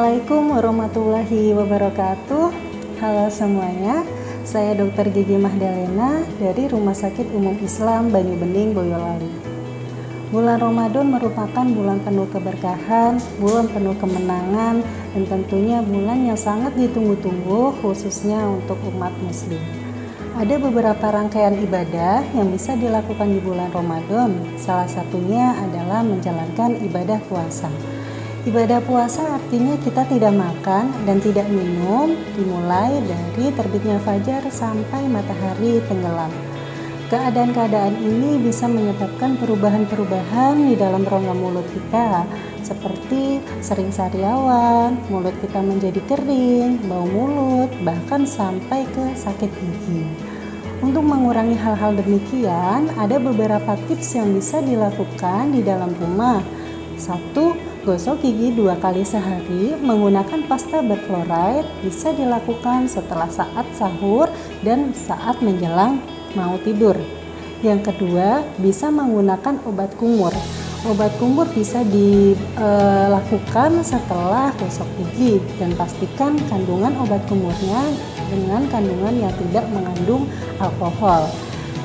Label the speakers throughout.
Speaker 1: Assalamualaikum warahmatullahi wabarakatuh. Halo semuanya, saya Dr. Gigi Mahdalena dari Rumah Sakit Umum Islam Banyubening, Boyolali. Bulan Ramadan merupakan bulan penuh keberkahan, bulan penuh kemenangan, dan tentunya bulan yang sangat ditunggu-tunggu khususnya untuk umat muslim. Ada beberapa rangkaian ibadah yang bisa dilakukan di bulan Ramadan. Salah satunya adalah menjalankan ibadah puasa. Ibadah puasa artinya kita tidak makan dan tidak minum dimulai dari terbitnya fajar sampai matahari tenggelam. Keadaan-keadaan ini bisa menyebabkan perubahan-perubahan di dalam rongga mulut kita, seperti sering sariawan, mulut kita menjadi kering, bau mulut, bahkan sampai ke sakit gigi. Untuk mengurangi hal-hal demikian, ada beberapa tips yang bisa dilakukan di dalam rumah. 1. Gosok gigi 2 kali sehari menggunakan pasta berfluoride, bisa dilakukan setelah saat sahur dan saat menjelang mau tidur. Yang kedua, bisa menggunakan obat kumur. Obat kumur bisa dilakukan setelah gosok gigi dan pastikan kandungan obat kumurnya dengan kandungan yang tidak mengandung alkohol.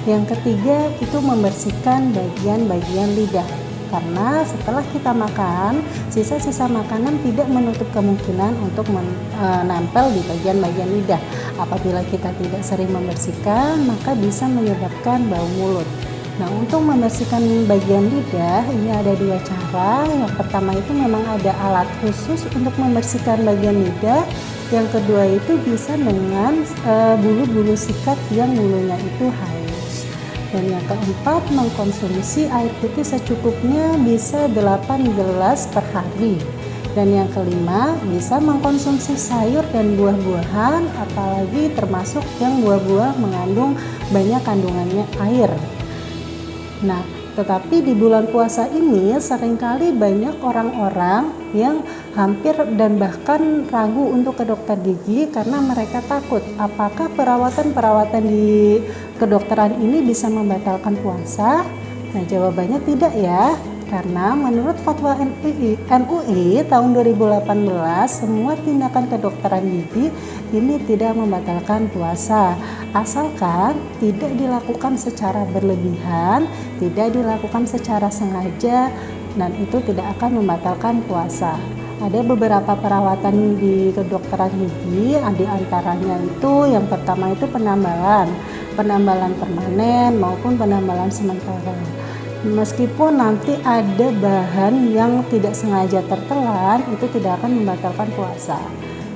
Speaker 1: Yang ketiga, itu membersihkan bagian-bagian lidah. Karena setelah kita makan, sisa-sisa makanan tidak menutup kemungkinan untuk menempel di bagian-bagian lidah. Apabila kita tidak sering membersihkan, maka bisa menyebabkan bau mulut. Nah, untuk membersihkan bagian lidah, ini ada 2 cara. Yang pertama itu memang ada alat khusus untuk membersihkan bagian lidah. Yang kedua itu bisa dengan bulu-bulu sikat yang bulunya itu halus. Dan yang keempat, mengkonsumsi air putih secukupnya, bisa 8 gelas per hari. Dan yang kelima, bisa mengkonsumsi sayur dan buah-buahan, apalagi termasuk yang buah-buah mengandung banyak kandungannya air. Nah, tetapi di bulan puasa ini seringkali banyak orang-orang yang hampir dan bahkan ragu untuk ke dokter gigi karena mereka takut apakah perawatan di kedokteran ini bisa membatalkan puasa. Nah, jawabannya tidak ya, karena menurut fatwa MUI tahun 2018, semua tindakan kedokteran gigi ini tidak membatalkan puasa, asalkan tidak dilakukan secara berlebihan, tidak dilakukan secara sengaja, dan itu tidak akan membatalkan puasa. Ada beberapa perawatan di kedokteran gigi, di antaranya itu yang pertama itu penambalan permanen maupun penambalan sementara. Meskipun nanti ada bahan yang tidak sengaja tertelan, itu tidak akan membatalkan puasa.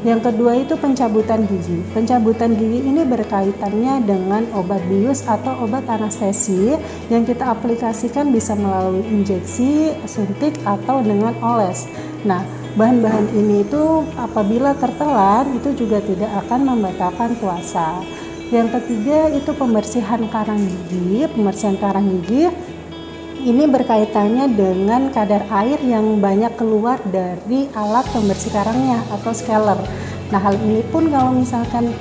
Speaker 1: Yang kedua itu pencabutan gigi. Pencabutan gigi ini berkaitannya dengan obat bius atau obat anestesi yang kita aplikasikan bisa melalui injeksi, suntik, atau dengan oles. Nah, bahan-bahan ini itu apabila tertelan itu juga tidak akan membatalkan puasa. Yang ketiga itu pembersihan karang gigi. Pembersihan karang gigi ini berkaitannya dengan kadar air yang banyak keluar dari alat pembersih karangnya atau scaler. Nah, hal ini pun kalau misalkan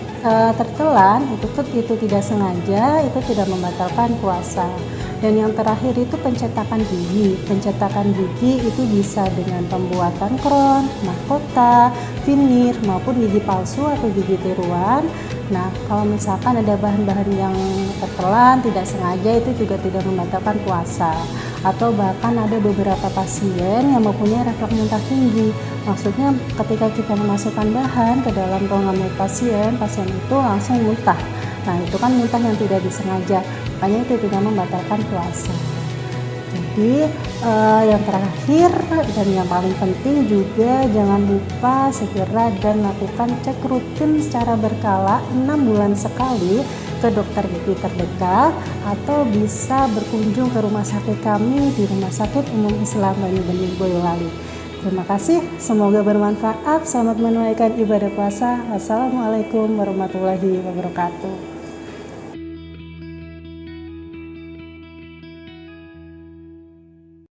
Speaker 1: tertelan, itu tidak sengaja, itu tidak membatalkan puasa. Dan yang terakhir itu pencetakan gigi. Pencetakan gigi itu bisa dengan pembuatan crown, mahkota, vinir, maupun gigi palsu atau gigi tiruan. Nah, kalau misalkan ada bahan-bahan yang tertelan, tidak sengaja, itu juga tidak membatalkan puasa. Atau bahkan ada beberapa pasien yang mempunyai refleks muntah tinggi. Maksudnya ketika kita memasukkan bahan ke dalam rongga mulut pasien itu langsung muntah. Nah, itu kan muntah yang tidak disengaja, makanya itu tidak membatalkan puasa. Jadi yang terakhir dan yang paling penting juga, jangan lupa segera dan lakukan cek rutin secara berkala 6 bulan sekali ke dokter gigi terdekat, atau bisa berkunjung ke rumah sakit kami di Rumah Sakit Umum Islam Banyubening, Boyolali. Terima kasih, semoga bermanfaat. Selamat menunaikan ibadah puasa. Wassalamualaikum warahmatullahi wabarakatuh.